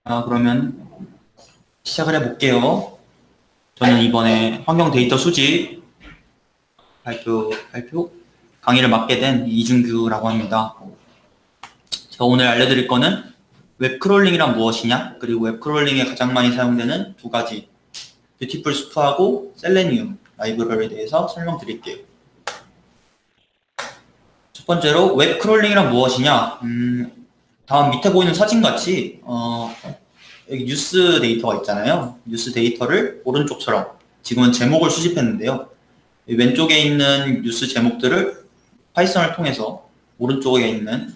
그러면 시작을 해볼게요. 저는 이번에 환경 데이터 수집 발표 강의를 맡게 된 이준규라고 합니다. 제가 오늘 알려드릴 거는 웹크롤링이란 무엇이냐, 그리고 웹크롤링에 가장 많이 사용되는 두 가지 뷰티풀 스프하고 셀레니움 라이브러리에 대해서 설명드릴게요. 첫 번째로 웹크롤링이란 무엇이냐, 다음 밑에 보이는 사진같이 여기 뉴스 데이터가 있잖아요. 뉴스 데이터를 오른쪽처럼 지금은 제목을 수집했는데요. 왼쪽에 있는 뉴스 제목들을 파이썬을 통해서 오른쪽에 있는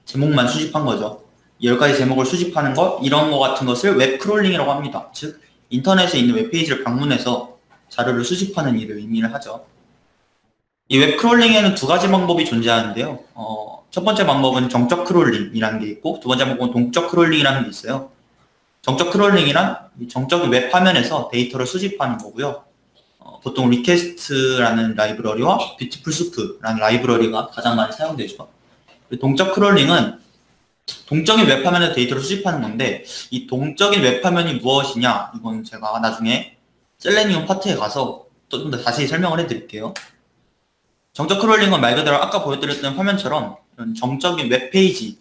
제목만 수집한 거죠. 10가지 제목을 수집하는 것, 이런 거 같은 것을 웹크롤링이라고 합니다. 즉 인터넷에 있는 웹페이지를 방문해서 자료를 수집하는 일을 의미를 하죠. 이 웹크롤링에는 두 가지 방법이 존재하는데요. 첫 번째 방법은 정적 크롤링이라는 게 있고, 두 번째 방법은 동적 크롤링이라는 게 있어요. 정적 크롤링이란 정적인 웹 화면에서 데이터를 수집하는 거고요. 보통 리퀘스트라는 라이브러리와 뷰티풀 스프라는 라이브러리가 가장 많이 사용되죠. 동적 크롤링은 동적인 웹 화면에서 데이터를 수집하는 건데, 이 동적인 웹 화면이 무엇이냐, 이건 제가 나중에 셀레니움 파트에 가서 좀 더 자세히 설명을 해드릴게요. 정적 크롤링은 말 그대로 아까 보여드렸던 화면처럼 이런 정적인 웹페이지,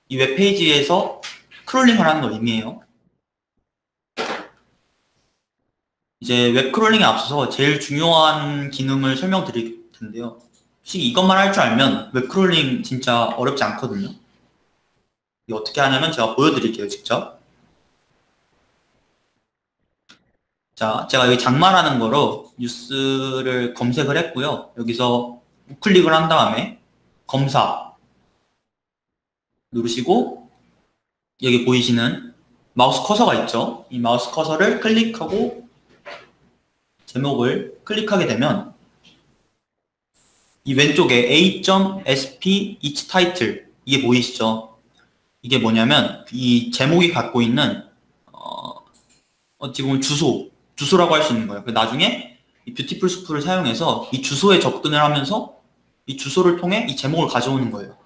이 웹페이지에서 크롤링을 하는 걸 의미해요. 이제 웹크롤링에 앞서서 제일 중요한 기능을 설명드릴 텐데요. 솔직히 이것만 할 줄 알면 웹크롤링 진짜 어렵지 않거든요. 이게 어떻게 하냐면 제가 보여드릴게요, 직접. 자, 제가 여기 장마라는 거로 뉴스를 검색을 했고요. 여기서 우클릭을 한 다음에 검사 누르시고 여기 보이시는 마우스 커서가 있죠. 이 마우스 커서를 클릭하고 제목을 클릭하게 되면 이 왼쪽에 a.sp each title, 이게 보이시죠? 이게 뭐냐면 이 제목이 갖고 있는 지금 주소라고 할 수 있는 거예요. 나중에 이 뷰티풀 스프를 사용해서 이 주소에 접근을 하면서 이 주소를 통해 이 제목을 가져오는 거예요.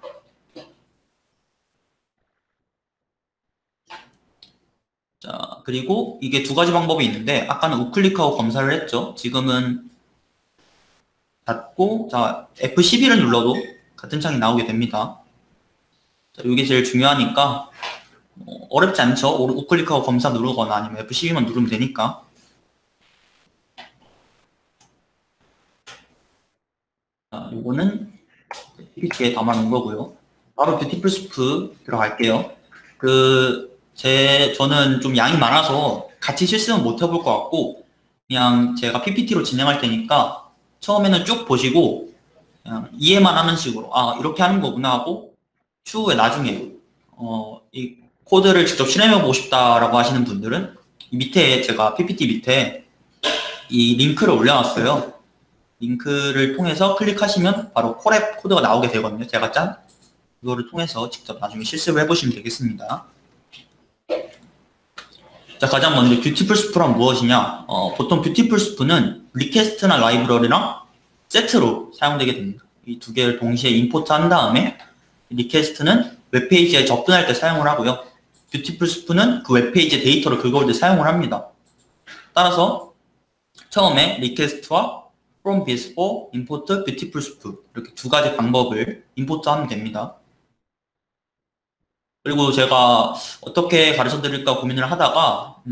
자, 그리고 이게 두 가지 방법이 있는데, 아까는 우클릭하고 검사를 했죠. 지금은 닫고, 자, F11을 눌러도 같은 창이 나오게 됩니다. 자, 이게 제일 중요하니까 어렵지 않죠. 우클릭하고 검사 누르거나 아니면 F12만 누르면 되니까. 자, 요거는 PPT에 담아놓은 거고요. 바로 뷰티풀 스프 들어갈게요. 저는 좀 양이 많아서 같이 실습은 못 해볼 것 같고, 그냥 제가 PPT로 진행할 테니까 처음에는 쭉 보시고 그냥 이해만 하는 식으로, 이렇게 하는 거구나 하고, 추후에 나중에 이 코드를 직접 실행해보고 싶다라고 하시는 분들은 이 밑에, 제가 PPT 밑에 이 링크를 올려놨어요. 링크를 통해서 클릭하시면 바로 콜앱 코드가 나오게 되거든요. 제가 짠 이거를 통해서 직접 나중에 실습을 해보시면 되겠습니다. 자, 가장 먼저 뷰티풀 스프란 무엇이냐? 보통 뷰티풀 스프는 리퀘스트나 라이브러리랑 세트로 사용되게 됩니다. 이 두 개를 동시에 임포트 한 다음에 리퀘스트는 웹페이지에 접근할 때 사용을 하고요. 뷰티풀 스프는 그 웹페이지 데이터를 긁어올 때 사용을 합니다. 따라서 처음에 리퀘스트와 from bs4 import 뷰티풀 스프, 이렇게 두 가지 방법을 임포트하면 됩니다. 그리고 제가 어떻게 가르쳐 드릴까 고민을 하다가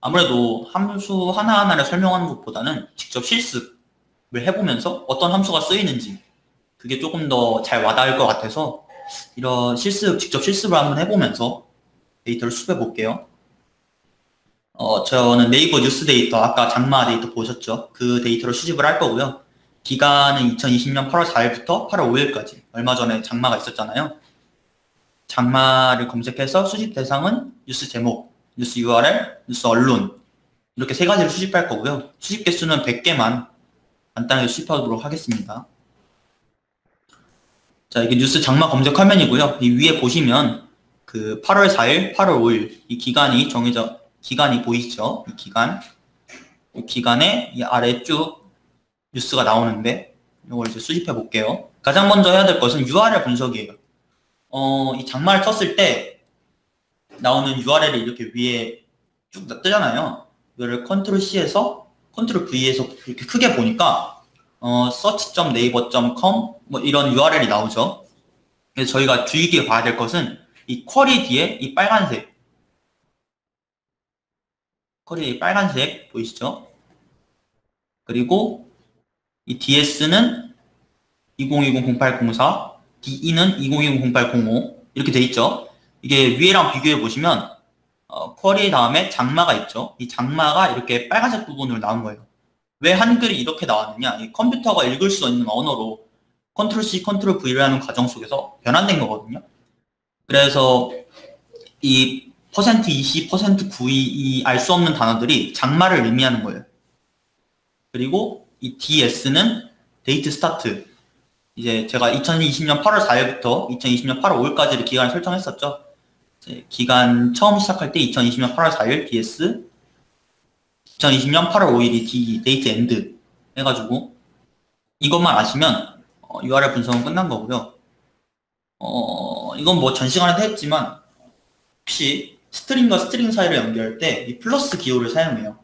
아무래도 함수 하나하나를 설명하는 것보다는 직접 실습을 해보면서 어떤 함수가 쓰이는지 그게 조금 더 잘 와닿을 것 같아서 이런 직접 실습을 한번 해보면서 데이터를 수집해 볼게요. 저는 네이버 뉴스 데이터, 아까 장마 데이터 보셨죠? 그 데이터를 수집을 할 거고요. 기간은 2020년 8월 4일부터 8월 5일까지, 얼마 전에 장마가 있었잖아요. 장마를 검색해서 수집 대상은 뉴스 제목, 뉴스 URL, 뉴스 언론, 이렇게 세 가지를 수집할 거고요. 수집 개수는 100개만 간단하게 수집하도록 하겠습니다. 자, 이게 뉴스 장마 검색 화면이고요. 이 위에 보시면 그 8월 4일, 8월 5일 이 기간이 보이시죠? 이 기간에 이 아래 쭉 뉴스가 나오는데 이걸 이제 수집해 볼게요. 가장 먼저 해야 될 것은 URL 분석이에요. 이 장마를 쳤을 때 나오는 URL이 이렇게 위에 쭉 뜨잖아요. 이거를 컨트롤 C에서 컨트롤 V에서 이렇게 크게 보니까 search.naver.com 뭐 이런 URL이 나오죠. 그래서 저희가 주의 깊게 봐야 될 것은 이 쿼리 뒤에 이 빨간색 쿼리 빨간색 보이시죠? 그리고 이 DS는 2020-0804, DE는 2020-0805 이렇게 돼 있죠. 이게 위에랑 비교해 보시면 쿼리 다음에 장마가 있죠. 이 장마가 이렇게 빨간색 부분으로 나온 거예요. 왜 한글이 이렇게 나왔느냐? 이 컴퓨터가 읽을 수 있는 언어로 컨트롤 C, 컨트롤 V라는 과정 속에서 변환된 거거든요. 그래서 이 %20, %92 이 알 수 없는 단어들이 장마를 의미하는 거예요. 그리고 이 DS는 데이트 스타트. 이제 제가 2020년 8월 4일부터 2020년 8월 5일까지를 기간을 설정했었죠. 기간 처음 시작할 때 2020년 8월 4일 DS, 2020년 8월 5일이 DE, 데이트 엔드 해가지고 이것만 아시면 URL 분석은 끝난 거고요. 이건 뭐 전 시간에도 했지만 혹시 스트링과 스트링 사이를 연결할 때 이 플러스 기호를 사용해요.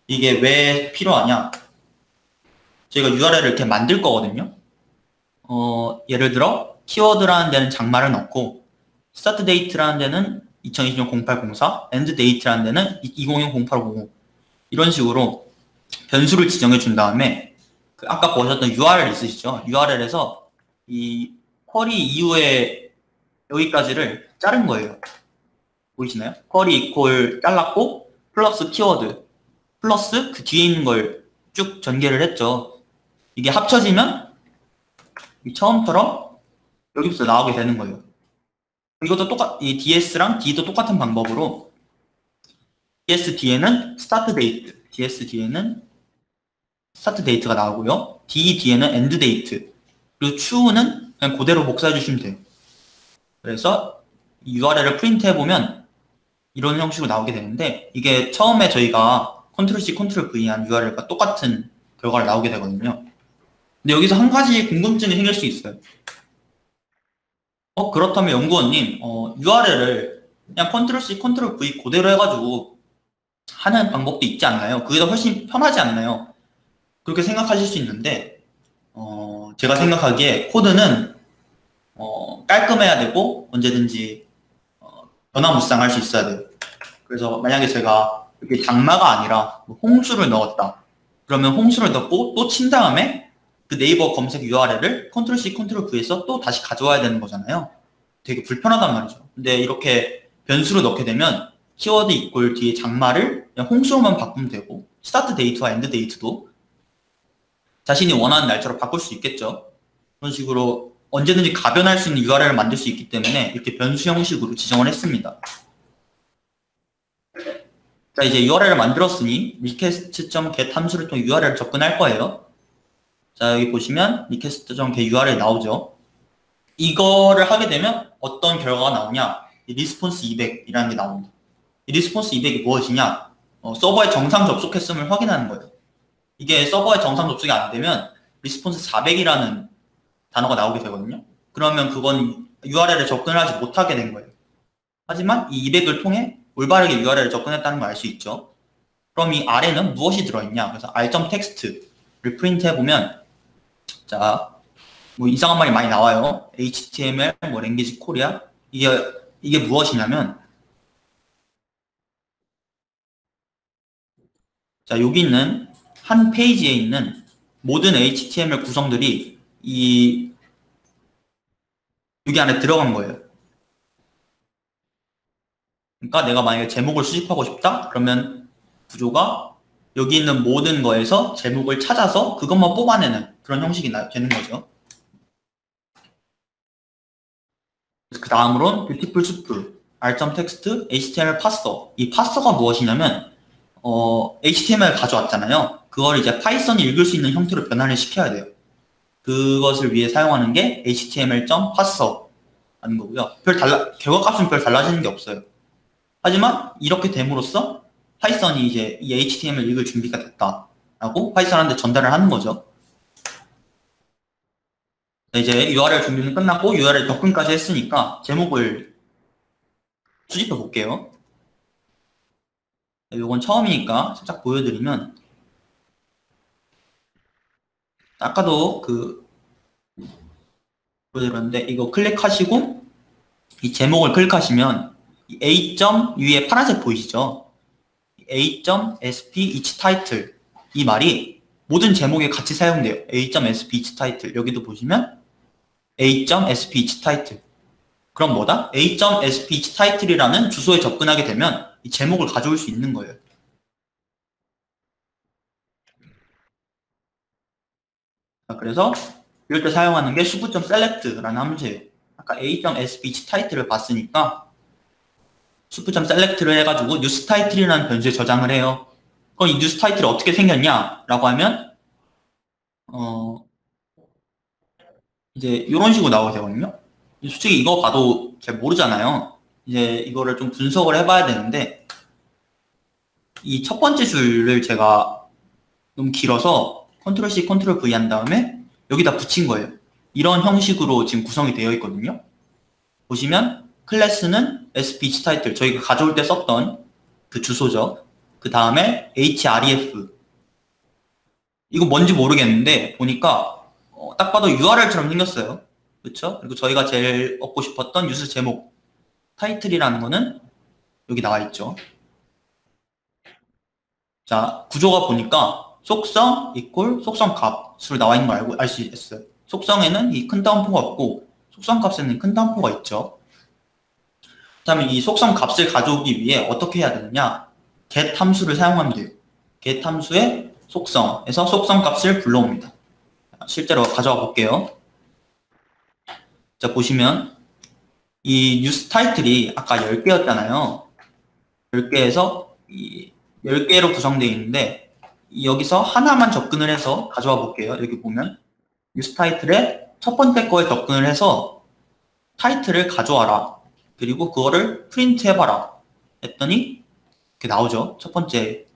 이게 왜 필요하냐? 저희가 URL을 이렇게 만들 거거든요. 예를 들어 키워드라는 데는 장마를 넣고 스타트 데이트라는 데는 2020년 0804, 엔드 데이트라는 데는 2020 0805 이런 식으로 변수를 지정해 준 다음에 그 아까 보셨던 URL 있으시죠? URL에서 이 쿼리 이후에 여기까지를 자른 거예요. 보이시나요? 쿼리 이퀄 잘랐고 플러스 키워드 플러스 그 뒤에 있는 걸 쭉 전개를 했죠. 이게 합쳐지면 처음처럼 여기부터 나오게 되는 거예요. 이것도 이 DS랑 D도 똑같은 방법으로 DS 뒤에는 스타트 데이트, DS 뒤에는 스타트 데이트가 나오고요. D 뒤에는 엔드 데이트, 그리고 추후는 그냥 그대로 복사해 주시면 돼요. 그래서 URL을 프린트 해보면 이런 형식으로 나오게 되는데 이게 처음에 저희가 컨트롤 C, 컨트롤 V 한 URL과 똑같은 결과를 나오게 되거든요. 근데 여기서 한 가지 궁금증이 생길 수 있어요. 그렇다면 연구원님, URL을 그냥 컨트롤 C, 컨트롤 V 그대로 해가지고 하는 방법도 있지 않나요? 그게 더 훨씬 편하지 않나요? 그렇게 생각하실 수 있는데, 제가 생각하기에 코드는 깔끔해야 되고 언제든지 변화무쌍할 수 있어야 돼요. 그래서 만약에 제가 이렇게 장마가 아니라 홍수를 넣었다. 그러면 홍수를 넣고 또 친 다음에 그 네이버 검색 URL을 컨트롤 C, 컨트롤 V에서 또 다시 가져와야 되는 거잖아요. 되게 불편하단 말이죠. 근데 이렇게 변수로 넣게 되면 키워드 이퀄 뒤에 장마를 그냥 홍수로만 바꾸면 되고 스타트 데이트와 엔드 데이트도 자신이 원하는 날짜로 바꿀 수 있겠죠. 그런 식으로 언제든지 가변할 수 있는 URL을 만들 수 있기 때문에 이렇게 변수 형식으로 지정을 했습니다. 자, 이제 URL을 만들었으니 request.get 함수를 통해 URL을 접근할 거예요. 자, 여기 보시면 request.get URL 나오죠. 이거를 하게 되면 어떤 결과가 나오냐? 이 response 200이라는 게 나옵니다. 이 response 200이 무엇이냐? 서버에 정상 접속했음을 확인하는 거예요. 이게 서버에 정상 접속이 안 되면 response 400이라는 단어가 나오게 되거든요. 그러면 그건 URL에 접근하지 못하게 된 거예요. 하지만 이 200을 통해 올바르게 URL에 접근했다는 걸 알 수 있죠. 그럼 이 아래는 무엇이 들어있냐? 그래서 r.text를 프린트 해보면 자, 뭐 이상한 말이 많이 나와요. HTML, 뭐 랭귀지 코리아 이게 무엇이냐면 자, 여기 있는 한 페이지에 있는 모든 HTML 구성들이 여기 안에 들어간 거예요. 그러니까 내가 만약에 제목을 수집하고 싶다? 그러면 구조가 여기 있는 모든 거에서 제목을 찾아서 그것만 뽑아내는 그런 형식이 되는 거죠. 그 다음으로는 beautiful soup, r.text, html parser. 이 parser가 무엇이냐면 HTML 가져왔잖아요. 그걸 이제 파이썬이 읽을 수 있는 형태로 변환을 시켜야 돼요. 그것을 위해 사용하는 게 html.parser라는 거고요. 결과값은 별 달라지는 게 없어요. 하지만 이렇게 됨으로써 파이썬이 이제 이 HTML 읽을 준비가 됐다라고 파이썬한테 전달을 하는 거죠. 이제 URL 준비는 끝났고 URL 접근까지 했으니까 제목을 수집해 볼게요. 이건 처음이니까 살짝 보여드리면, 아까도 보여드렸는데, 이거 클릭하시고 이 제목을 클릭하시면 A.U에 파란색 보이시죠? A.sp each title, 이 말이 모든 제목에 같이 사용돼요. A.sp each title. 여기도 보시면 A.sp each title. 그럼 뭐다? A.sp each title이라는 주소에 접근하게 되면 이 제목을 가져올 수 있는 거예요. 자, 그래서 이럴 때 사용하는 게 sup.select라는 함수예요. 아까 A.sp each title을 봤으니까 sup.select를 해가지고 뉴스 타이틀이라는 변수에 저장을 해요. 그럼 이 뉴스 타이틀이 어떻게 생겼냐? 라고 하면 이제 이런 식으로 나오게 되거든요. 솔직히 이거 봐도 잘 모르잖아요. 이제 이거를 좀 분석을 해봐야 되는데, 이 첫 번째 줄을 제가 너무 길어서 컨트롤 C, 컨트롤 V 한 다음에 여기다 붙인 거예요. 이런 형식으로 지금 구성이 되어 있거든요. 보시면 클래스는 sp each title, 저희가 가져올 때 썼던 그 주소죠. 그 다음에 href, 이거 뭔지 모르겠는데 보니까 딱 봐도 URL처럼 생겼어요. 그렇죠? 그리고 저희가 제일 얻고 싶었던 뉴스 제목 타이틀이라는 거는 여기 나와 있죠. 자, 구조가 보니까 속성 이퀄 속성 값으로 나와 있는 걸 알 수 있어요. 속성에는 이 큰 따옴표가 없고 속성 값에는 큰 따옴표가 있죠. 그다음에 이 속성 값을 가져오기 위해 어떻게 해야 되느냐? get 함수를 사용하면 돼요. get 함수의 속성에서 속성 값을 불러옵니다. 실제로 가져와 볼게요. 자, 보시면 이 뉴스 타이틀이 아까 10개였잖아요. 10개에서 이 10개로 구성되어 있는데 여기서 하나만 접근을 해서 가져와 볼게요. 여기 보면 뉴스 타이틀의 첫 번째 거에 접근을 해서 타이틀을 가져와라. 그리고 그거를 프린트 해봐라. 했더니 이렇게 나오죠. 첫 번째로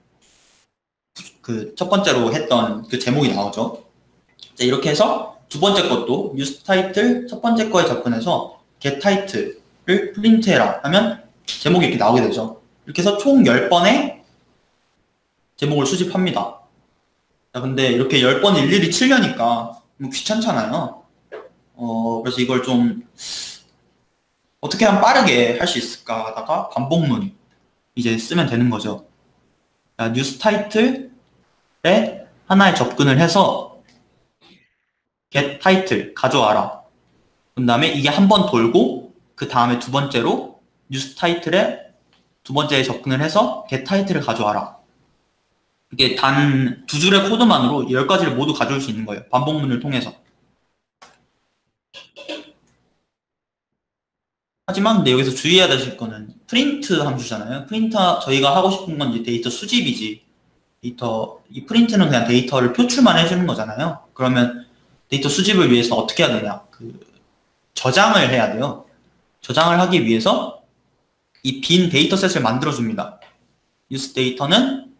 했던 그 제목이 나오죠. 자, 이렇게 해서 두 번째 것도 뉴스 타이틀 첫 번째 거에 접근해서 get title를 프린트해라 하면 제목이 이렇게 나오게 되죠. 이렇게 해서 총 10번의 제목을 수집합니다. 자, 근데 이렇게 10번 일일이 치려니까 너무 귀찮잖아요. 그래서 이걸 좀 어떻게 하면 빠르게 할 수 있을까 하다가 반복문 이제 쓰면 되는 거죠. 자, 뉴스 타이틀에 하나에 접근을 해서 get title 가져와라. 그 다음에 이게 한 번 돌고 그 다음에 두 번째로 뉴스 타이틀에 두 번째에 접근을 해서 get title을 가져와라. 이게 단 두 줄의 코드만으로 10가지를 모두 가져올 수 있는 거예요. 반복문을 통해서. 하지만 근데 여기서 주의해야 되실 거는 프린트 함수잖아요. 프린트, 저희가 하고 싶은 건 이제 데이터 수집이지. 이 프린트는 그냥 데이터를 표출만 해주는 거잖아요. 그러면 데이터 수집을 위해서 어떻게 해야 되냐? 저장을 해야 돼요. 저장을 하기 위해서 이 빈 데이터셋을 만들어줍니다. 뉴스 데이터는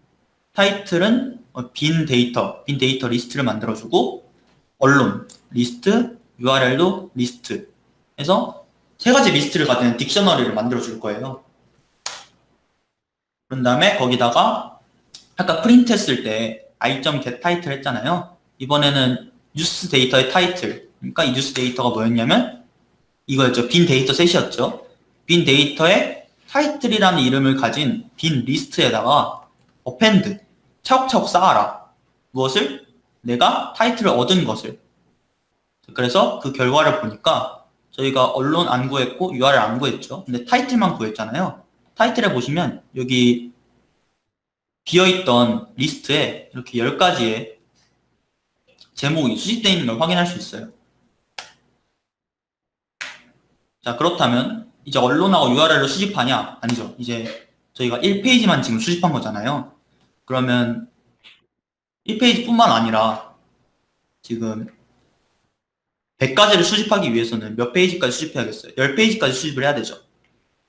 타이틀은 빈 데이터 리스트를 만들어주고 언론 리스트, URL도 리스트 해서 세 가지 리스트를 가지는 딕셔너리를 만들어줄 거예요. 그런 다음에 거기다가 아까 프린트 했을 때 i.getTitle 했잖아요. 이번에는 뉴스 데이터의 타이틀, 그러니까 이 뉴스 데이터가 뭐였냐면 이거였죠. 빈 데이터 셋이었죠. 빈 데이터의 타이틀이라는 이름을 가진 빈 리스트에다가 append, 차곡차곡 쌓아라. 무엇을? 내가 타이틀을 얻은 것을. 그래서 그 결과를 보니까 저희가 언론 안 구했고 URL 안 구했죠. 근데 타이틀만 구했잖아요. 타이틀에 보시면 여기 비어있던 리스트에 이렇게 10가지의 제목이 수집되어 있는 걸 확인할 수 있어요. 자, 그렇다면 이제 언론하고 URL을 수집하냐? 아니죠. 이제 저희가 1페이지만 지금 수집한 거잖아요. 그러면 1페이지뿐만 아니라 지금 100가지를 수집하기 위해서는 몇 페이지까지 수집해야겠어요? 10페이지까지 수집을 해야 되죠.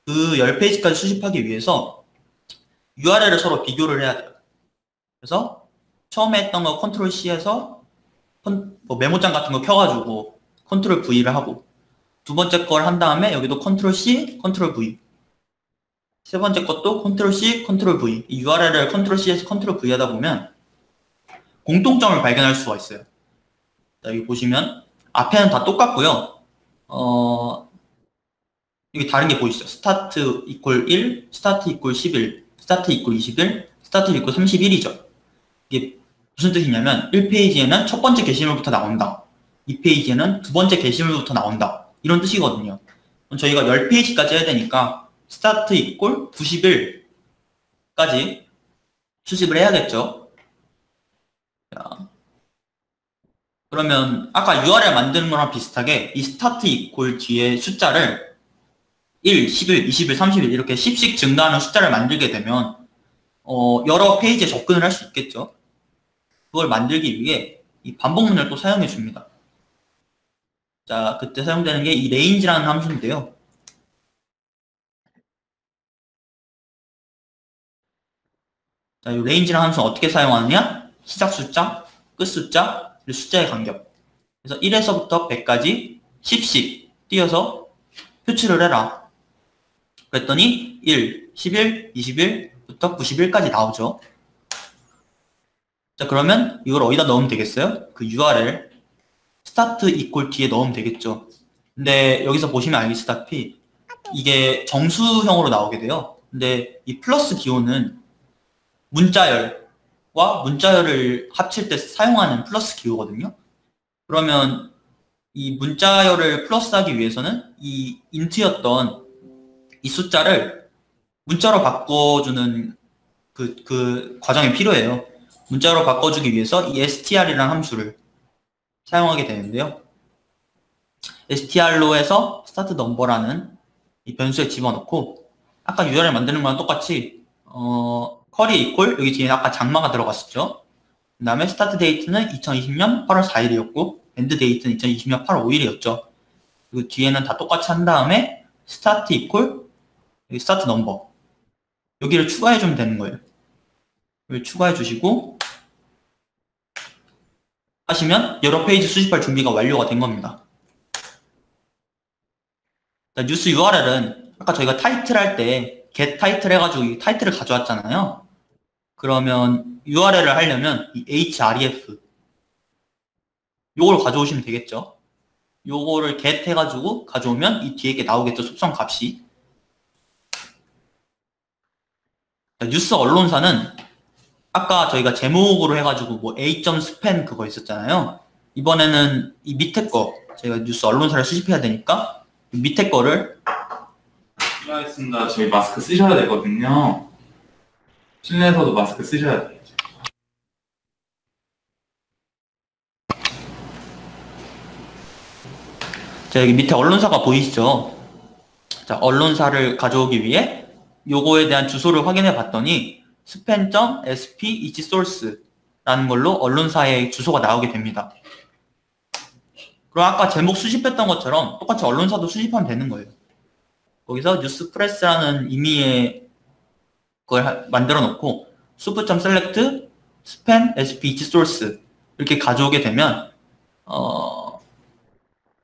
그 10페이지까지 수집하기 위해서 URL을 서로 비교를 해야 돼요. 그래서 처음에 했던 거 컨트롤 C에서 메모장 같은 거 켜가지고 컨트롤 V를 하고 두 번째 걸 한 다음에 여기도 컨트롤 C, 컨트롤 V 세 번째 것도 컨트롤 C, 컨트롤 V. 이 URL을 컨트롤 C에서 컨트롤 V 하다 보면 공통점을 발견할 수가 있어요. 자, 여기 보시면 앞에는 다 똑같고요. 여기 다른 게 보이시죠? 스타트 이퀄 1, 스타트 이퀄 11, 스타트 이퀄 21, 스타트 이퀄 31이죠. 이게 무슨 뜻이냐면 1페이지에는 첫 번째 게시물부터 나온다. 2페이지에는 두 번째 게시물부터 나온다. 이런 뜻이거든요. 그럼 저희가 10페이지까지 해야 되니까 스타트 이퀄 91까지 수집을 해야겠죠. 자, 그러면 아까 URL 만드는 거랑 비슷하게 이 스타트 이퀄 뒤에 숫자를 1, 11, 21, 30일 이렇게 10씩 증가하는 숫자를 만들게 되면 여러 페이지에 접근을 할 수 있겠죠. 그걸 만들기 위해 이 반복문을 또 사용해 줍니다. 자, 그때 사용되는 게 이 range라는 함수인데요. 자, 이 range라는 함수는 어떻게 사용하느냐? 시작 숫자, 끝 숫자, 그리고 숫자의 간격. 그래서 1에서부터 100까지 10씩 띄어서 표출을 해라. 그랬더니 1, 11, 21부터 91까지 나오죠. 자, 그러면 이걸 어디다 넣으면 되겠어요? 그 URL 스타트 이퀄 뒤에 넣으면 되겠죠. 근데 여기서 보시면 알겠다시피 이게 정수형으로 나오게 돼요. 근데 이 플러스 기호는 문자열과 문자열을 합칠 때 사용하는 플러스 기호거든요. 그러면 이 문자열을 플러스하기 위해서는 이 인트였던 이 숫자를 문자로 바꿔주는 그 과정이 필요해요. 문자로 바꿔주기 위해서 이 str이라는 함수를 사용하게 되는데요. str로 해서 start number라는 이 변수에 집어넣고 아까 URL 만드는 거랑 똑같이 커리 이퀄 여기 뒤에 아까 장마가 들어갔었죠. 그 다음에 start date는 2020년 8월 4일이었고 end date는 2020년 8월 5일이었죠. 그리고 뒤에는 다 똑같이 한 다음에 start 이퀄 여기 start number 여기를 추가해 주면 되는 거예요. 여기 추가해 주시고 하시면 여러 페이지 수집할 준비가 완료가 된 겁니다. 자, 뉴스 URL은 아까 저희가 타이틀 할 때 get 타이틀 해가지고 이 타이틀을 가져왔잖아요. 그러면 URL을 하려면 이 href 요걸 가져오시면 되겠죠. 요거를 get 해가지고 가져오면 이 뒤에 게 나오겠죠. 속성 값이. 자, 뉴스 언론사는 아까 저희가 제목으로 해가지고 뭐 a.span 그거 있었잖아요. 이번에는 이 밑에 거 저희가 뉴스 언론사를 수집해야 되니까 이 밑에 거를 필요하겠습니다. 저희 마스크 쓰셔야 되거든요. 실내에서도 마스크 쓰셔야 돼요. 자, 여기 밑에 언론사가 보이시죠? 자, 언론사를 가져오기 위해 요거에 대한 주소를 확인해 봤더니 span.sp each source라는 걸로 언론사의 주소가 나오게 됩니다. 그럼 아까 제목 수집했던 것처럼 똑같이 언론사도 수집하면 되는 거예요. 거기서 뉴스프레스라는 임의의 그걸 만들어 놓고 soup.select span sp each source 이렇게 가져오게 되면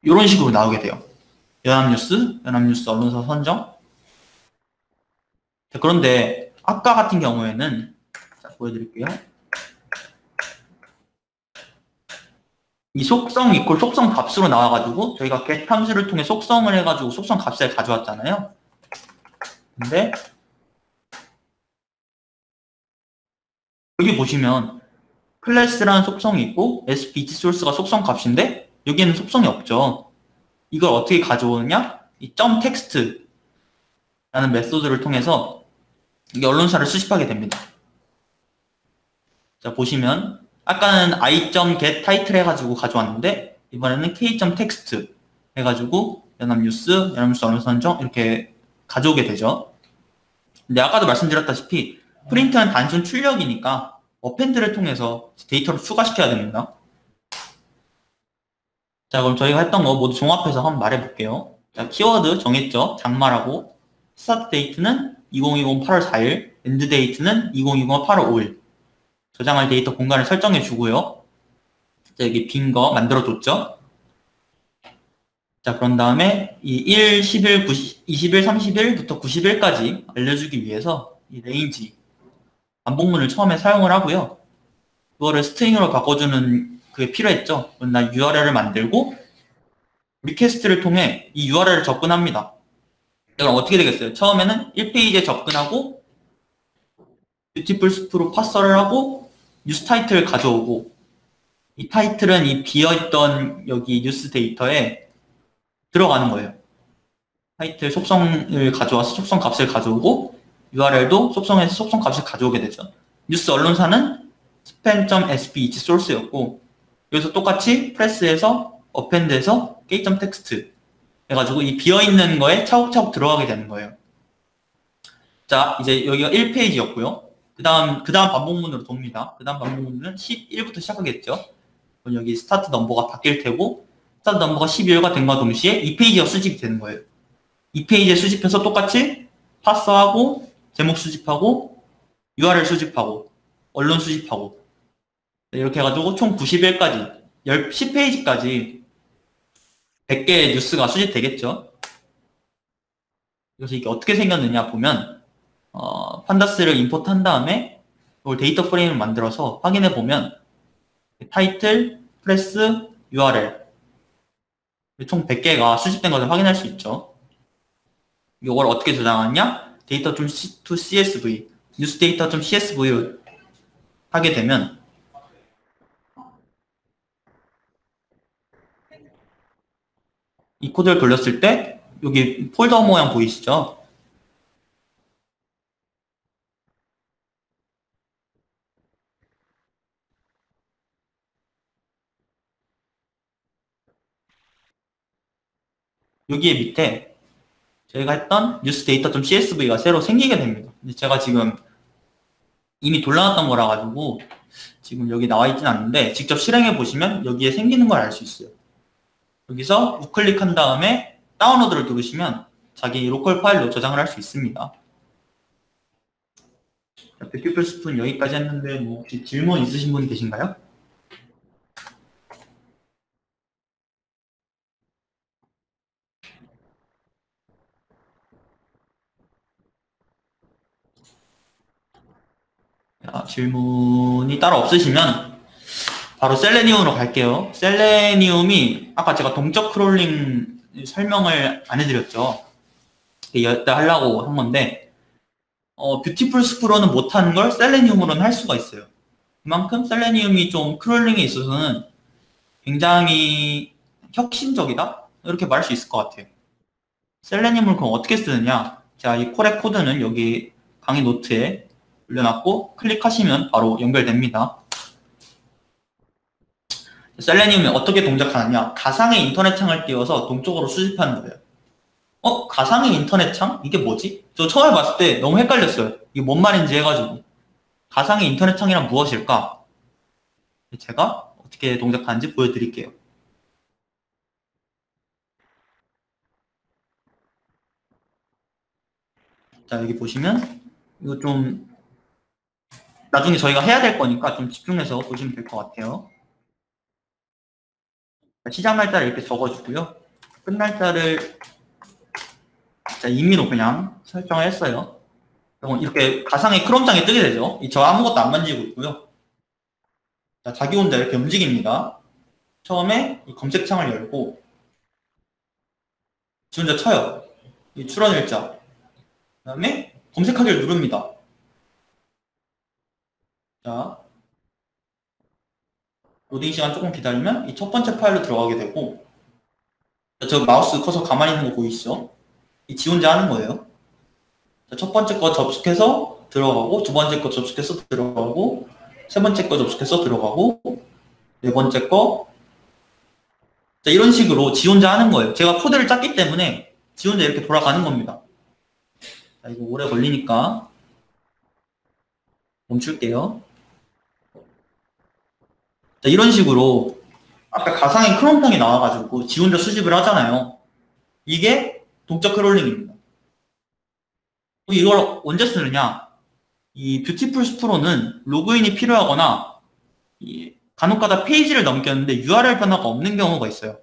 이런 식으로 나오게 돼요. 연합뉴스 언론사 선정. 자, 그런데 아까 같은 경우에는 자, 보여드릴게요. 이 속성 이퀄 속성 값으로 나와가지고 저희가 get 함수를 통해 속성을 해가지고 속성 값을 가져왔잖아요. 근데 여기 보시면 클래스라는 속성이 있고 sp source가 속성 값인데 여기에는 속성이 없죠. 이걸 어떻게 가져오느냐? 이 .text라는 메소드를 통해서 이 언론사를 수집하게 됩니다. 자, 보시면 아까는 i.get 타이틀 해가지고 가져왔는데 이번에는 k.text 해가지고 연합뉴스 언론사 선정 이렇게 가져오게 되죠. 근데 아까도 말씀드렸다시피 프린트는 단순 출력이니까 어펜드를 통해서 데이터를 추가시켜야 됩니다. 자, 그럼 저희가 했던 거 모두 종합해서 한번 말해볼게요. 자, 키워드 정했죠. 장마라고. 스타트 데이트는 2020 8월 4일, 엔드 데이트는 2020 8월 5일. 저장할 데이터 공간을 설정해 주고요. 자, 여기 빈 거 만들어 줬죠. 자, 그런 다음에 이 1, 11, 21, 30일부터 90일까지 알려주기 위해서 이 레인지 반복문을 처음에 사용을 하고요. 그거를 스트링으로 바꿔주는 그게 필요했죠. 그럼 나 URL을 만들고 리퀘스트를 통해 이 URL을 접근합니다. 그럼 어떻게 되겠어요? 처음에는 1페이지에 접근하고 뷰티풀 스프로 파서를 하고 뉴스 타이틀을 가져오고 이 타이틀은 이 비어있던 여기 뉴스 데이터에 들어가는 거예요. 타이틀 속성을 가져와서 속성 값을 가져오고 URL도 속성에서 속성 값을 가져오게 되죠. 뉴스 언론사는 span.sp 이치 소스였고 여기서 똑같이 프레스에서 어펜드에서 gate.text 해가지고 이 비어있는 거에 차곡차곡 들어가게 되는 거예요. 자, 이제 여기가 1페이지였고요. 그 다음 반복문으로 돕니다. 그 다음 반복문은 11부터 시작하겠죠. 그럼 여기 스타트 넘버가 바뀔 테고 스타트 넘버가 12가 된과 동시에 2페이지가 수집이 되는 거예요. 2페이지에 수집해서 똑같이 파서하고 제목 수집하고 URL 수집하고 언론 수집하고 이렇게 해가지고 총 90일까지 10페이지까지 100개의 뉴스가 수집되겠죠. 그래서 이게 어떻게 생겼느냐 보면 판다스를 임포트 한 다음에 이걸 데이터 프레임을 만들어서 확인해 보면 타이틀, 프레스, URL 총 100개가 수집된 것을 확인할 수 있죠. 이걸 어떻게 저장하냐? data.csv, newsdata.csv로 하게 되면 이 코드를 돌렸을 때 여기 폴더 모양 보이시죠? 여기에 밑에 저희가 했던 newsdata.csv가 새로 생기게 됩니다. 근데 제가 지금 이미 돌려놨던 거라 가지고 지금 여기 나와 있진 않는데 직접 실행해 보시면 여기에 생기는 걸 알 수 있어요. 여기서 우클릭한 다음에 다운로드를 누르시면 자기 로컬 파일로 저장을 할 수 있습니다. 뷰티풀 스푼 여기까지 했는데 뭐 혹시 질문 있으신 분 계신가요? 자, 질문이 따로 없으시면 바로 셀레니움으로 갈게요. 셀레니움이 아까 제가 동적 크롤링 설명을 안 해드렸죠. 이따 하려고 한 건데 뷰티풀 스프로는 못하는 걸 셀레니움으로는 할 수가 있어요. 그만큼 셀레니움이 좀 크롤링에 있어서는 굉장히 혁신적이다? 이렇게 말할 수 있을 것 같아요. 셀레니움을 그럼 어떻게 쓰느냐? 자, 이 콜의 코드는 여기 강의 노트에 올려놨고 클릭하시면 바로 연결됩니다. 셀레니움이 어떻게 동작하느냐? 가상의 인터넷 창을 띄워서 동적으로 수집하는 거예요. 가상의 인터넷 창? 이게 뭐지? 저 처음에 봤을 때 너무 헷갈렸어요. 이게 뭔 말인지 해가지고. 가상의 인터넷 창이란 무엇일까? 제가 어떻게 동작하는지 보여드릴게요. 자, 여기 보시면 이거 좀 나중에 저희가 해야 될 거니까 좀 집중해서 보시면 될 것 같아요. 시작 날짜를 이렇게 적어주고요. 끝 날짜를 임의로 그냥 설정을 했어요. 이렇게 가상의 크롬장이 뜨게 되죠. 저 아무것도 안 만지고 있고요. 자, 자기 혼자 이렇게 움직입니다. 처음에 이 검색창을 열고 지 혼자 쳐요. 이 출원 일자. 그 다음에 검색하기를 누릅니다. 자, 로딩 시간 조금 기다리면 이 첫 번째 파일로 들어가게 되고 저 마우스 커서 가만히 있는 거 보이시죠? 이 지 혼자 하는 거예요. 자, 첫 번째 거 접속해서 들어가고 두 번째 거 접속해서 들어가고 세 번째 거 접속해서 들어가고 네 번째 거 자, 이런 식으로 지 혼자 하는 거예요. 제가 코드를 짰기 때문에 지 혼자 이렇게 돌아가는 겁니다. 자, 이거 오래 걸리니까 멈출게요. 자, 이런 식으로 아까 가상의 크롬통이 나와가지고 지 혼자 수집을 하잖아요. 이게 동적 크롤링입니다. 이걸 언제 쓰느냐? 이 뷰티풀 스프로는 로그인이 필요하거나 간혹가다 페이지를 넘겼는데 URL 변화가 없는 경우가 있어요.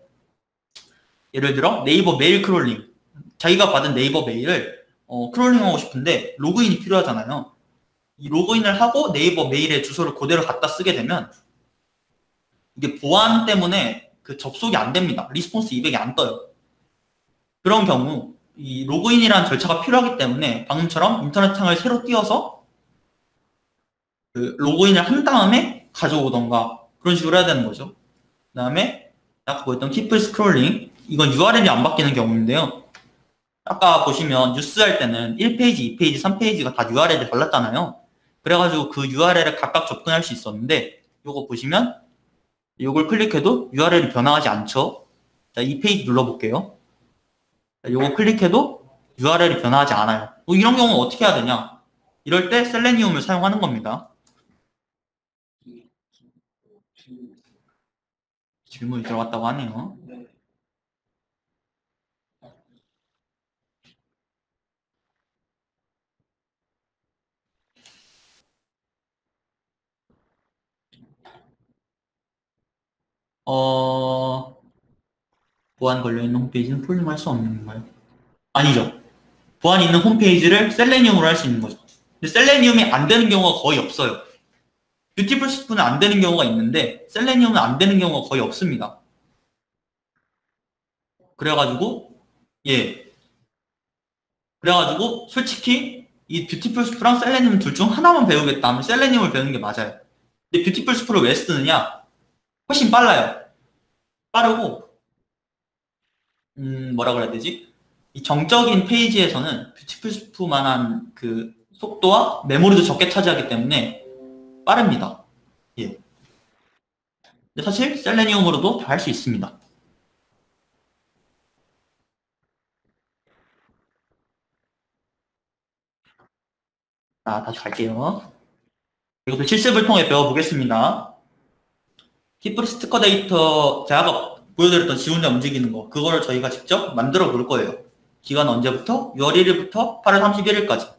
예를 들어 네이버 메일 크롤링. 자기가 받은 네이버 메일을 크롤링하고 싶은데 로그인이 필요하잖아요. 이 로그인을 하고 네이버 메일의 주소를 그대로 갖다 쓰게 되면 이게 보안 때문에 그 접속이 안 됩니다. 리스폰스 200이 안 떠요. 그런 경우 이 로그인이라는 절차가 필요하기 때문에 방금처럼 인터넷 창을 새로 띄워서 그 로그인을 한 다음에 가져오던가 그런 식으로 해야 되는 거죠. 그 다음에 아까 보였던 keep scrolling, 이건 URL이 안 바뀌는 경우인데요. 아까 보시면 뉴스 할 때는 1페이지, 2페이지, 3페이지가 다 URL이 달랐잖아요. 그래가지고 그 URL을 각각 접근할 수 있었는데 요거 보시면 요걸 클릭해도 URL이 변화하지 않죠. 자, 2페이지 눌러볼게요. 자, 요거 클릭해도 URL이 변화하지 않아요. 이런 경우는 어떻게 해야 되냐? 이럴 때 셀레니움을 사용하는 겁니다. 질문이 들어갔다고 하네요. 보안 걸려있는 홈페이지는 폴링할 수 없는 건가요? 아니죠. 보안 있는 홈페이지를 셀레니움으로 할 수 있는 거죠. 근데 셀레니움이 안 되는 경우가 거의 없어요. 뷰티풀 스푼은 안 되는 경우가 있는데 셀레니움은 안 되는 경우가 거의 없습니다. 그래가지고 예, 그래가지고 솔직히 이 뷰티풀 스프랑 셀레니움 둘 중 하나만 배우겠다 하면 셀레니움을 배우는 게 맞아요. 근데 뷰티풀 스프를 왜 쓰느냐? 훨씬 빨라요. 빠르고 뭐라 그래야 되지? 이 정적인 페이지에서는 뷰티풀 스프만한 그 속도와 메모리도 적게 차지하기 때문에 빠릅니다. 예. 근데 사실 셀레니움으로도 다 할 수 있습니다. 자, 다시 갈게요. 이것도 실습을 통해 배워보겠습니다. 키프리스 특허 데이터, 제가 아까 보여드렸던 지 혼자 움직이는 거, 그거를 저희가 직접 만들어 볼 거예요. 기간은 언제부터? 6월 1일부터 8월 31일까지.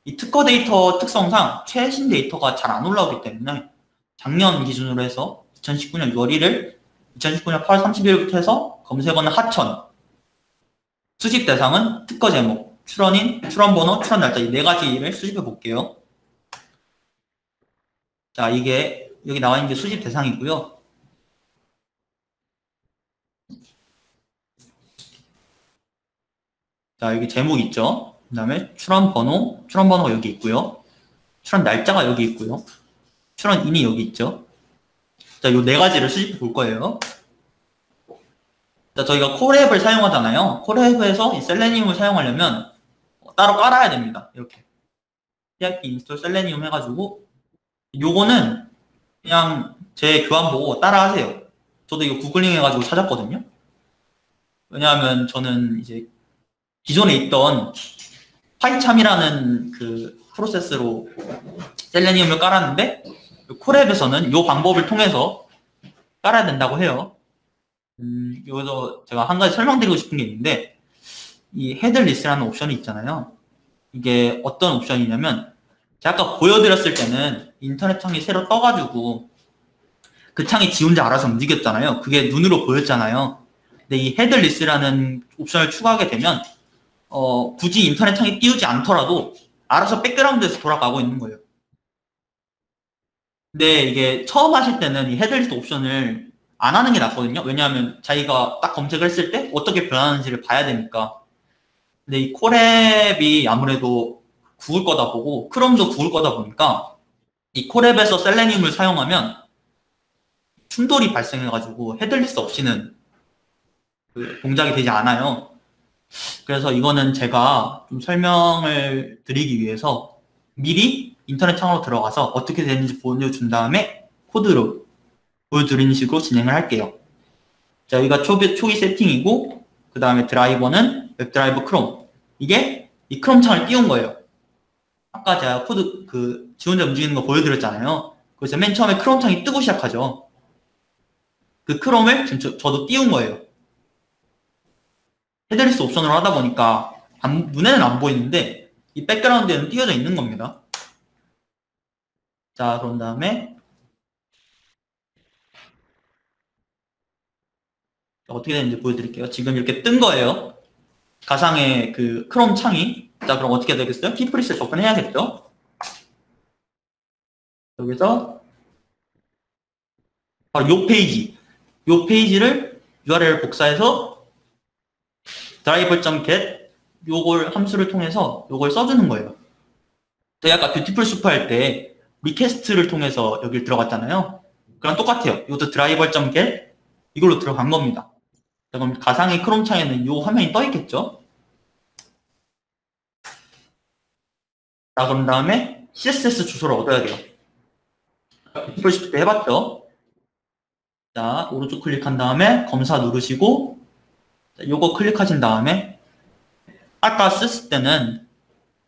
이 특허 데이터 특성상 최신 데이터가 잘 안 올라오기 때문에 작년 기준으로 해서 2019년 6월 1일, 2019년 8월 30일부터 해서 검색어는 하천, 수집 대상은 특허 제목, 출원인, 출원 번호, 출원 날짜 이 네 가지를 수집해 볼게요. 자, 이게 여기 나와 있는 게 수집 대상이고요. 자, 여기 제목 있죠. 그 다음에 출원 번호가 여기 있고요. 출원 날짜가 여기 있고요. 출원인이 여기 있죠. 자, 요 네 가지를 수집해 볼 거예요. 자, 저희가 콜앱을 사용하잖아요. 콜앱에서 이 셀레니움을 사용하려면 따로 깔아야 됩니다. 이렇게. PIP 인스톨 셀레니움 해가지고 요거는 그냥 제 교환 보고 따라 하세요. 저도 이거 구글링 해가지고 찾았거든요. 왜냐하면 저는 이제 기존에 있던 파이참이라는 그 프로세스로 셀레니움을 깔았는데 콜앱에서는 이 방법을 통해서 깔아야 된다고 해요. 여기서 제가 한 가지 설명드리고 싶은 게 있는데 이 헤드리스라는 옵션이 있잖아요. 이게 어떤 옵션이냐면 제가 아까 보여드렸을 때는 인터넷 창이 새로 떠가지고 그 창이 지 혼자 알아서 움직였잖아요. 그게 눈으로 보였잖아요. 근데 이 헤드리스라는 옵션을 추가하게 되면 굳이 인터넷 창이 띄우지 않더라도 알아서 백그라운드에서 돌아가고 있는 거예요. 근데 이게 처음 하실 때는 이 헤드리스트 옵션을 안 하는 게 낫거든요. 왜냐하면 자기가 딱 검색을 했을 때 어떻게 변하는지를 봐야 되니까. 근데 이 콜앱이 아무래도 구글 거다 보고 크롬도 구글 거다 보니까 이 콜앱에서 셀레니움을 사용하면 충돌이 발생해가지고 헤드리스트 없이는 그 동작이 되지 않아요. 그래서 이거는 제가 좀 설명을 드리기 위해서 미리 인터넷 창으로 들어가서 어떻게 되는지 보여준 다음에 코드로 보여드리는 식으로 진행을 할게요. 자, 여기가 초기 세팅이고 그 다음에 드라이버는 웹드라이버 크롬. 이게 이 크롬 창을 띄운 거예요. 아까 제가 코드 지 혼자 움직이는 거 보여드렸잖아요. 그래서 맨 처음에 크롬 창이 뜨고 시작하죠. 그 크롬을 지금 저도 띄운 거예요. 헤드리스 옵션으로 하다 보니까 눈에는 안 보이는데 이 백그라운드에는 띄어져 있는 겁니다. 자, 그런 다음에 어떻게 되는지 보여드릴게요. 지금 이렇게 뜬 거예요. 가상의 그 크롬 창이. 자, 그럼 어떻게 되겠어요? 키프리스에 접근해야겠죠? 여기서 바로 요 페이지를 URL을 복사해서 driver.get 요걸 함수를 통해서 요걸 써주는 거예요. 저희 아까 뷰티풀 수프 할 때 리퀘스트를 통해서 여기를 들어갔잖아요. 그럼 똑같아요. 이것도 driver.get 이걸로 들어간 겁니다. 자, 그럼 가상의 크롬 창에는 요 화면이 떠 있겠죠? 자, 그럼 다음에 CSS 주소를 얻어야 돼요. 뷰티풀 수프 때 해봤죠? 자, 오른쪽 클릭한 다음에 검사 누르시고, 자, 요거 클릭하신 다음에, 아까 썼을 때는,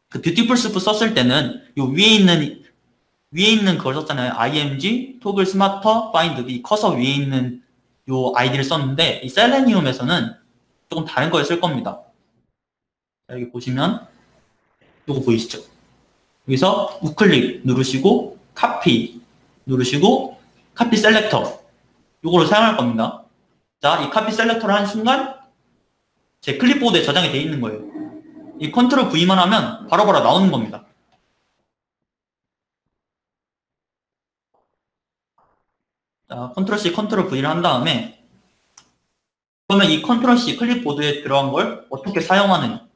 그 뷰티풀 스프 썼을 때는, 요 위에 있는 그걸 썼잖아요. img, toggle smarter, find, 이 커서 위에 있는 요 아이디를 썼는데, 이 셀레니움에서는 조금 다른 걸 쓸 겁니다. 자, 여기 보시면, 요거 보이시죠? 여기서 우클릭 누르시고, 카피 누르시고, 카피 셀렉터. 요거를 사용할 겁니다. 자, 이 카피 셀렉터를 한 순간 제 클립보드에 저장이 되어 있는 거예요. 이 컨트롤 V만 하면 바로바로 나오는 겁니다. 자, 컨트롤 C, 컨트롤 V를 한 다음에 그러면 이 컨트롤 C 클립보드에 들어간 걸 어떻게 사용하느냐?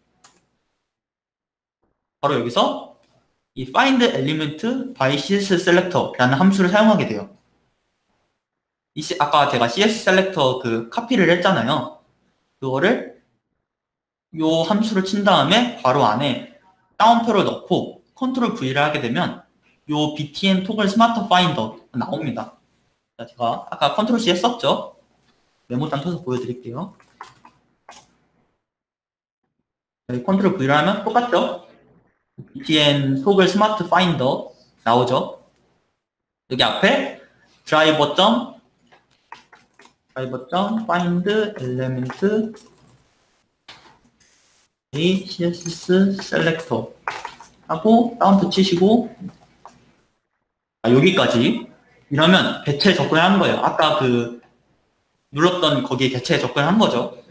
바로 여기서 이 find element by CS selector라는 함수를 사용하게 돼요. 아까 제가 CS 셀렉터 그 카피를 했잖아요. 그거를 요 함수를 친 다음에 괄호 안에 다운표를 넣고 컨트롤 V를 하게 되면 요 btn toggle smart finder 나옵니다. 자, 제가 아까 컨트롤 C 했었죠? 메모장 켜서 보여드릴게요. 여기 컨트롤 V를 하면 똑같죠? btn toggle smart finder 나오죠? 여기 앞에 driver.find element 이 CSS 셀렉터 하고 다운표 치시고 여기까지 이러면 개체에 접근하는 거예요. 아까 그 눌렀던 거기에 개체에 접근한 거죠.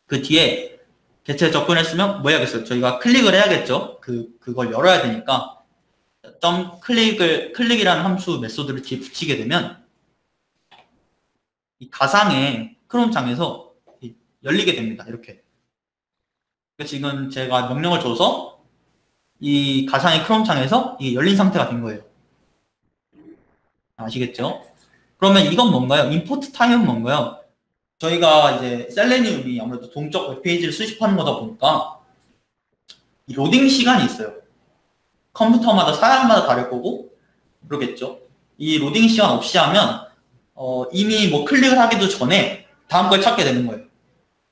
그 뒤에 개체에 접근했으면 뭐 해야겠어요? 저희가 클릭을 해야겠죠. 그걸 열어야 되니까 클릭이라는 함수 메소드를 뒤에 붙이게 되면 이 가상의 크롬 창에서 열리게 됩니다. 이렇게. 지금 제가 명령을 줘서 이 가상의 크롬 창에서 이게 열린 상태가 된 거예요. 아시겠죠? 그러면 이건 뭔가요? 임포트 타임은 뭔가요? 저희가 이제 셀레니움이 아무래도 동적 웹페이지를 수집하는 거다 보니까 이 로딩 시간이 있어요. 컴퓨터마다 사양마다 다를 거고 그러겠죠. 이 로딩 시간 없이 하면 이미 뭐 클릭을 하기도 전에 다음 걸 찾게 되는 거예요.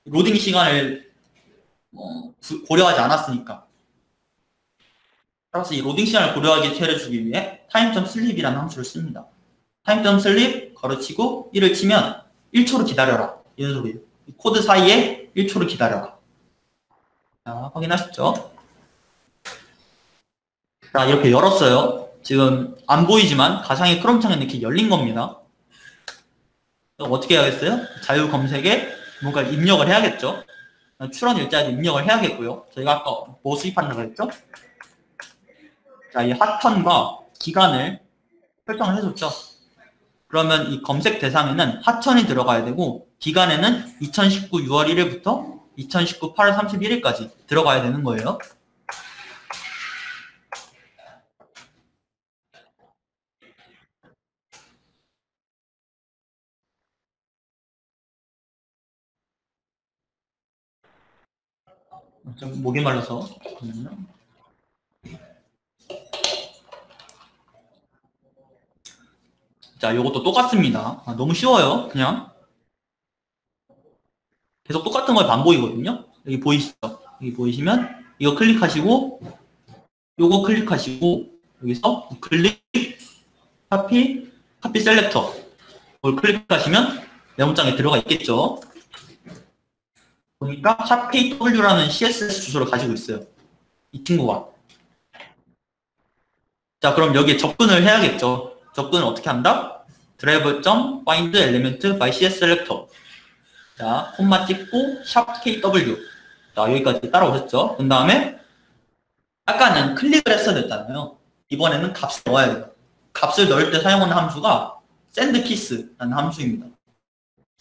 로딩 시간을 고려하지 않았으니까. 따라서 이 로딩 시간을 고려하게 해주기 위해 time.sleep이라는 함수를 씁니다. time.sleep 가로치고 1을 치면 1초로 기다려라. 이런 소리예요. 코드 사이에 1초를 기다려라. 자, 확인하셨죠? 자, 이렇게 열었어요. 지금 안 보이지만 가상의 크롬 창에 이렇게 열린 겁니다. 어떻게 해야겠어요? 자유 검색에 뭔가 입력을 해야겠죠? 출원 일자리 입력을 해야겠고요. 저희가 아까 뭐 수입한다고 했죠? 자, 이 하천과 기간을 설정을 해줬죠. 그러면 이 검색 대상에는 하천이 들어가야 되고 기간에는 2019 6월 1일부터 2019 8월 31일까지 들어가야 되는 거예요. 좀 목이 말라서. 자, 요것도 똑같습니다. 너무 쉬워요. 그냥 계속 똑같은 걸 반복이거든요. 여기 보이시죠? 여기 보이시면 이거 클릭하시고 요거 클릭하시고 여기서 클릭 카피 셀렉터 이걸 클릭하시면 메모장에 들어가 있겠죠. 보니까 샵kw라는 CSS 주소를 가지고 있어요. 이 친구가. 자, 그럼 여기에 접근을 해야겠죠. 접근을 어떻게 한다? driver.find element by CS selector. 자, 콤마 찍고 샵 KW. 자, 여기까지 따라오셨죠? 그 다음에 아까는 클릭을 했어야 됐잖아요. 이번에는 값을 넣어야 돼요. 값을 넣을 때 사용하는 함수가 sendKiss라는 함수입니다.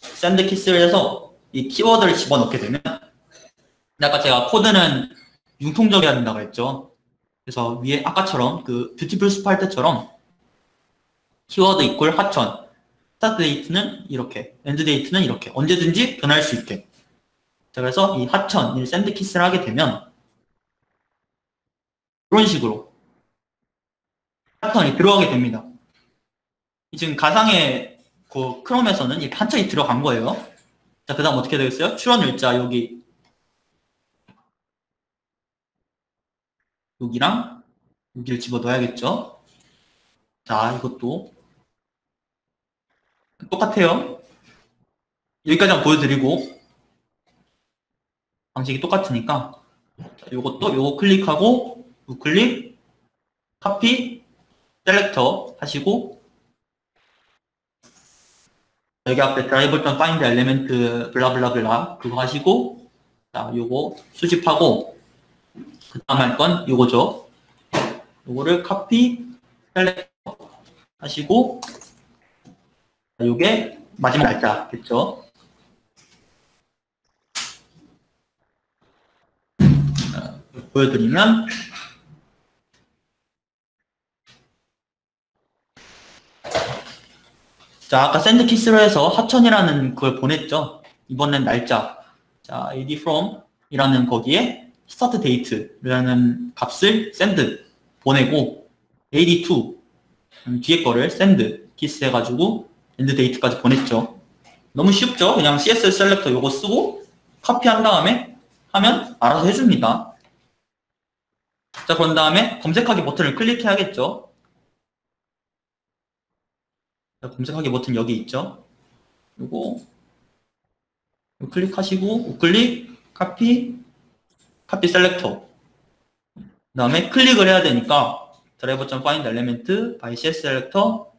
sendKiss를 해서 이 키워드를 집어넣게 되면 아까 제가 코드는 융통적이어야 된다고 했죠. 그래서 위에 아까처럼 그 뷰티풀 스파 할 때처럼 키워드 이퀄 하천, 스타트 데이트는 이렇게, 엔드 데이트는 이렇게 언제든지 변할 수 있게. 자, 그래서 이 하천, 이 sendKiss를 하게 되면 이런 식으로 하천이 들어가게 됩니다. 지금 가상의 그 크롬에서는 이 하천이 들어간 거예요. 자, 그 다음 어떻게 되겠어요? 출원일자 여기랑 여기를 집어 넣어야겠죠. 자, 이것도 똑같아요. 여기까지 한번 보여드리고 방식이 똑같으니까 자, 요거 클릭하고 우클릭 카피 셀렉터 하시고 여기 앞에 드라이버.find find element 블라블라블라 그거 하시고 자, 요거 수집하고 그 다음 할 건 요거죠. 요거를 카피 셀렉터 하시고 요게 마지막 날짜겠죠. 보여드리면 자, 아까 샌드키스로 해서 하천이라는 그걸 보냈죠. 이번엔 날짜. 자, ad from 이라는 거기에 start date라는 값을 send 보내고 ad2 뒤에 거를 send kiss 해가지고 end date까지 보냈죠. 너무 쉽죠? 그냥 css 셀렉터 요거 쓰고 카피한 다음에 하면 알아서 해줍니다. 자, 그런 다음에 검색하기 버튼을 클릭해야겠죠. 자, 검색하기 버튼 여기 있죠. 요거 클릭하시고 우클릭 카피 셀렉터 그 다음에 클릭을 해야 되니까 driver.find element by cs 셀렉터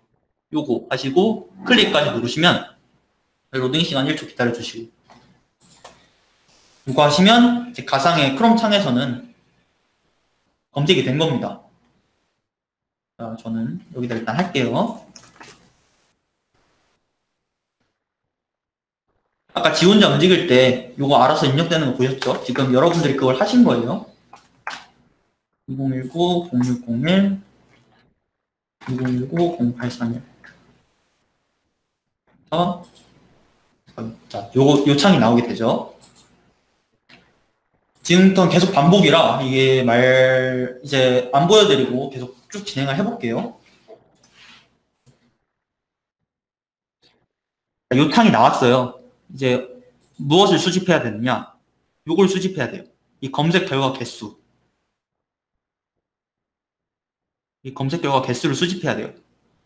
요거 하시고 클릭까지 누르시면 로딩 시간 1초 기다려 주시고 이거 하시면 이제 가상의 크롬 창에서는 검색이 된 겁니다. 자, 저는 여기다 일단 할게요. 아까 지 혼자 움직일 때 이거 알아서 입력되는 거 보셨죠? 지금 여러분들이 그걸 하신 거예요. 2019 0601 2019 0831 자, 요 창이 나오게 되죠. 지금부터는 계속 반복이라 이게 이제 안 보여드리고 계속 쭉 진행을 해볼게요. 요 창이 나왔어요. 이제 무엇을 수집해야 되느냐? 요걸 수집해야 돼요. 이 검색 결과 개수. 이 검색 결과 개수를 수집해야 돼요.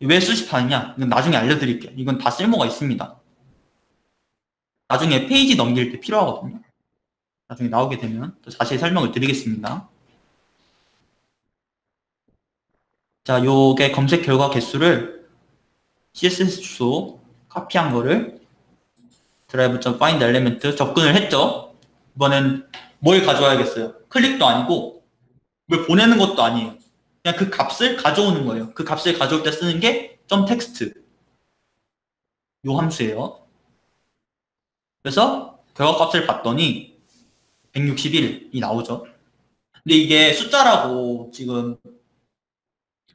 왜 수집하느냐? 이건 나중에 알려드릴게요. 이건 다 쓸모가 있습니다. 나중에 페이지 넘길 때 필요하거든요. 나중에 나오게 되면 또 자세히 설명을 드리겠습니다. 자, 요게 검색 결과 개수를 CSS 주소 카피한 거를 drive.find element 접근을 했죠. 이번엔 뭘 가져와야겠어요? 클릭도 아니고 뭘 보내는 것도 아니에요. 그냥 그 값을 가져오는 거예요. 그 값을 가져올 때 쓰는 게 .text 요 함수예요. 그래서 결과 값을 봤더니 161이 나오죠. 근데 이게 숫자라고 지금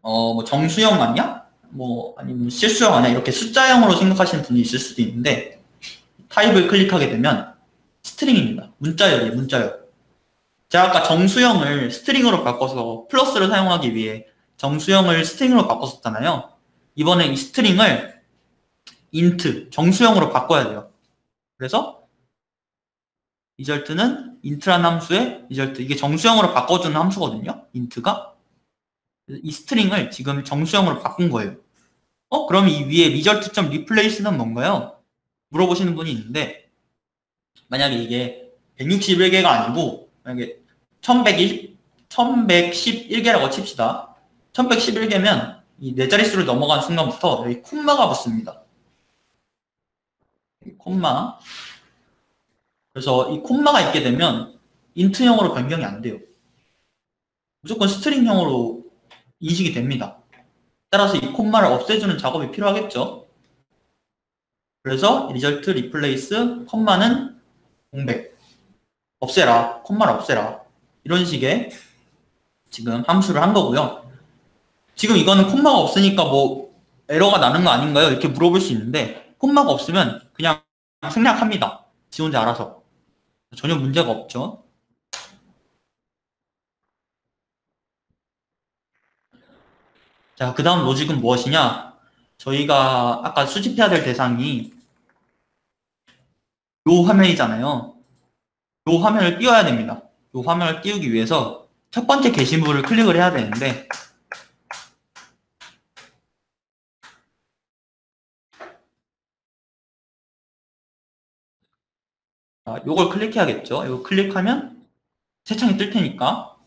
뭐 정수형 맞냐? 뭐 아니면 실수형 아니야? 이렇게 숫자형으로 생각하시는 분이 있을 수도 있는데 타입을 클릭하게 되면 스트링입니다. 문자열이에요. 문자열. 제가 아까 정수형을 스트링으로 바꿔서 플러스를 사용하기 위해 정수형을 스트링으로 바꿨었잖아요. 이번에 이 스트링을 int, 정수형으로 바꿔야 돼요. 그래서 result는 int라는 함수의 result, 이게 정수형으로 바꿔주는 함수거든요. int가. 이 스트링을 지금 정수형으로 바꾼 거예요. 그럼 이 위에 result.replace는 뭔가요? 물어보시는 분이 있는데 만약에 이게 161개가 아니고 만약에 1111개라고 칩시다. 1111개면 이 네 자릿수를 넘어간 순간부터 여기 콤마가 붙습니다. 여기 콤마 그래서 이 콤마가 있게 되면 인트형으로 변경이 안 돼요. 무조건 스트링형으로 인식이 됩니다. 따라서 이 콤마를 없애주는 작업이 필요하겠죠. 그래서 result replace 콤마는 공백, 없애라, 콤마를 없애라, 이런 식의 지금 함수를 한 거고요. 지금 이거는 콤마가 없으니까 뭐 에러가 나는 거 아닌가요? 이렇게 물어볼 수 있는데, 콤마가 없으면 그냥 생략합니다. 지 혼자 알아서. 전혀 문제가 없죠. 자, 그 다음 로직은 무엇이냐? 저희가 아까 수집해야 될 대상이 요 화면이잖아요. 요 화면을 띄워야 됩니다. 요 화면을 띄우기 위해서 첫 번째 게시물을 클릭을 해야 되는데, 자, 요걸 클릭해야겠죠. 이거 클릭하면 새 창이 뜰 테니까.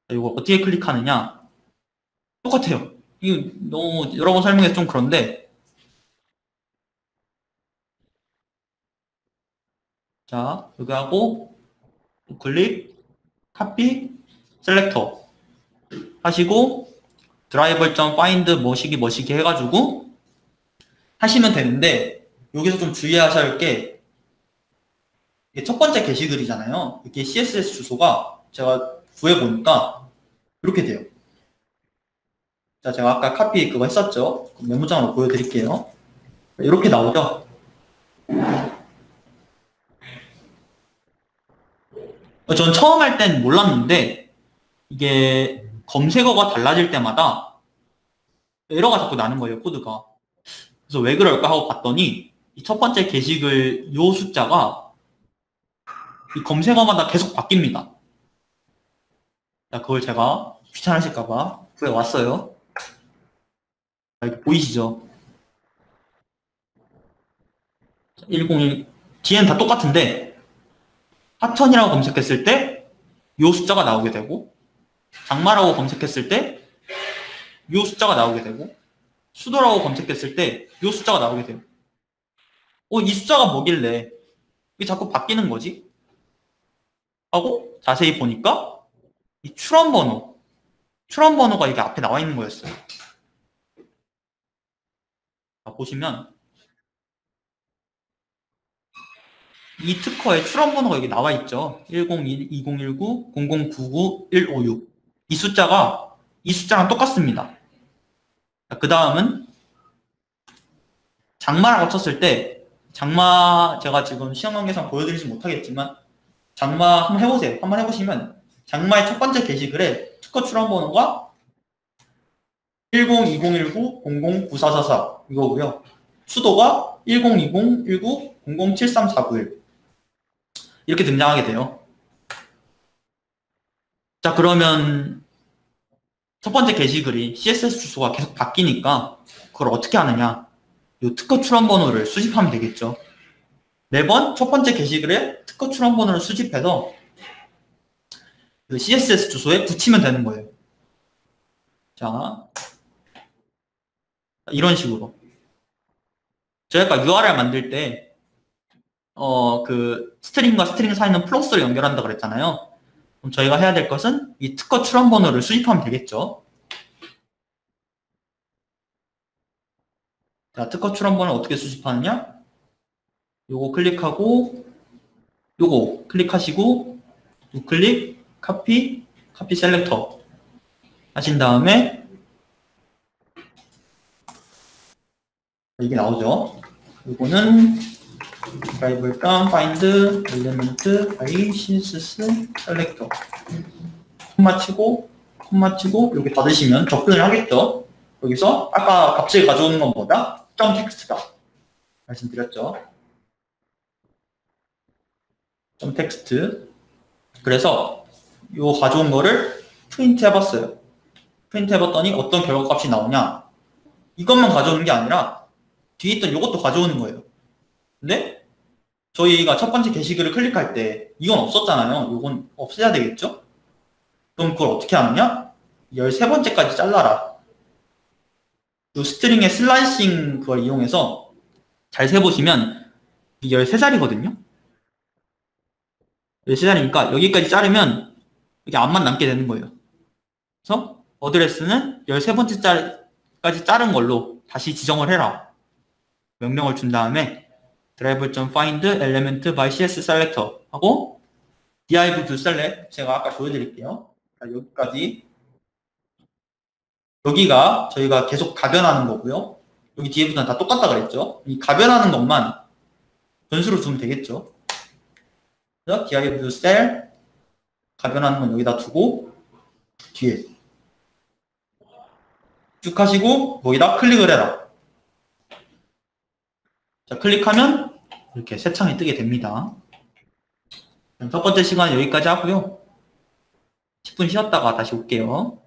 자, 이걸 어떻게 클릭하느냐? 똑같아요. 이거 너무 여러 번 설명해서 좀 그런데, 자, 여기 하고 클릭, 카피, 셀렉터 하시고 드라이버.find 뭐시기 해가지고 하시면 되는데, 여기서 좀 주의하셔야 할 게, 이게 첫 번째 게시글이잖아요. 이게 CSS 주소가 제가 구해보니까 이렇게 돼요. 자, 제가 아까 카피 그거 했었죠. 메모장으로 보여드릴게요. 이렇게 나오죠. 전 처음 할 땐 몰랐는데, 이게 검색어가 달라질 때마다 에러가 자꾸 나는 거예요, 코드가. 그래서 왜 그럴까 하고 봤더니, 이 첫 번째 게시글 요 숫자가 이 검색어마다 계속 바뀝니다. 자, 그걸 제가 귀찮으실까봐 구해왔어요. 자, 이렇게 보이시죠? 101, 뒤에는 다 똑같은데, 하천이라고 검색했을 때 요 숫자가 나오게 되고, 장마라고 검색했을 때 요 숫자가 나오게 되고, 수도라고 검색했을 때 요 숫자가 나오게 돼요. 이 숫자가 뭐길래 왜 자꾸 바뀌는 거지? 하고 자세히 보니까 이 출원 번호가 이게 앞에 나와 있는 거였어요. 자, 보시면 이 특허에 출원 번호가 여기 나와 있죠. 101, 2019, 0099, 156. 이 숫자가 이 숫자랑 똑같습니다. 그 다음은 장마라고 쳤을 때, 장마 제가 지금 시험 관계상 보여드리지 못하겠지만 장마 한번 해보세요. 한번 해보시면 장마의 첫 번째 게시글에 특허 출원 번호가 102019009444 이거고요. 수도가 102019007349 이렇게 등장하게 돼요. 자, 그러면 첫 번째 게시글이 CSS 주소가 계속 바뀌니까 그걸 어떻게 하느냐? 이 특허 출원 번호를 수집하면 되겠죠. 매번 첫 번째 게시글에 특허 출원 번호를 수집해서 그 CSS 주소에 붙이면 되는 거예요. 자, 이런 식으로. 저희가 URL 만들 때 그 스트링과 스트링 사이는 플러스를 연결한다 그랬잖아요. 그럼 저희가 해야 될 것은 이 특허 출원 번호를 수집하면 되겠죠. 자, 특허 출원 번호 어떻게 수집하느냐? 요거 클릭하고 요거 클릭하시고 우클릭, 카피 셀렉터 하신 다음에 이게 나오죠. 요거는 driver.find element by css selector 콤마 치고 이렇게 닫으시면 접근을 하겠죠. 여기서 아까 값을 가져오는 건 뭐다? 점 텍스트다 말씀드렸죠. 점 텍스트. 그래서 요 가져온 거를 프린트 해봤어요. 프린트 해봤더니 어떤 결과값이 나오냐? 이것만 가져오는 게 아니라 뒤에 있던 이것도 가져오는 거예요. 근데 저희가 첫 번째 게시글을 클릭할 때 이건 없었잖아요. 이건 없애야 되겠죠? 그럼 그걸 어떻게 하느냐? 13번째까지 잘라라. 이 스트링의 슬라이싱 그걸 이용해서 잘 세보시면 13자리거든요. 14자리니까 여기까지 자르면 여기 앞만 남게 되는 거예요. 그래서 어드레스는 13번째까지 자른 걸로 다시 지정을 해라. 명령을 준 다음에 driver.find element by cs selector 하고 div to select 제가 아까 보여드릴게요. 여기까지 여기가 저희가 계속 가변하는 거고요. 여기 뒤에부터는 다 똑같다 그랬죠. 이 가변하는 것만 변수로 두면 되겠죠. 그래서 div to cell 가변하는 건 여기다 두고 뒤에 쭉 하시고 여기다 클릭을 해라. 자, 클릭하면 이렇게 새 창이 뜨게 됩니다. 첫 번째 시간 여기까지 하고요. 10분 쉬었다가 다시 올게요.